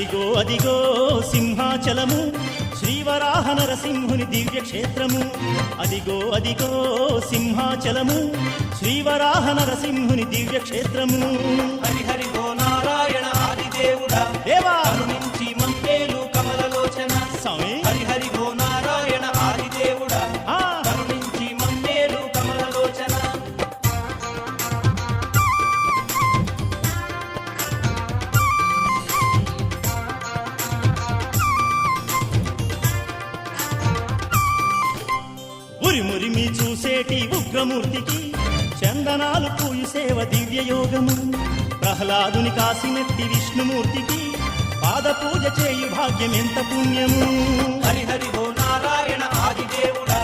అదిగో అదిగో సింహాచలము శ్రీవరాహ నరసింహుని దివ్యక్షేత్రము. అదిగో అదిగో సింహాచలము శ్రీవరాహ నరసింహుని దివ్యక్షేత్రము. హరి హరి ఓ నారాయణ ఆదిదేవుడా దేవా కరుణించి మమ్మేలు కమలలోచన. స్వామి హరి హరి ఓ నారాయణ ఆదిదేవుడా కరుణించి మమ్మేలు కమలలోచన. ఉరిమురిమి చూసేటి ఉగ్రమూర్తికి చందనాలు పూయు సేవ దివ్యయోగము. ప్రహ్లాదుని కాసిమెత్తి విష్ణుమూర్తికి పాద పూజ చేయు భాగ్యం ఎంత పుణ్యము. హరి హరి ఓ నారాయణ ఆదిదేవుడా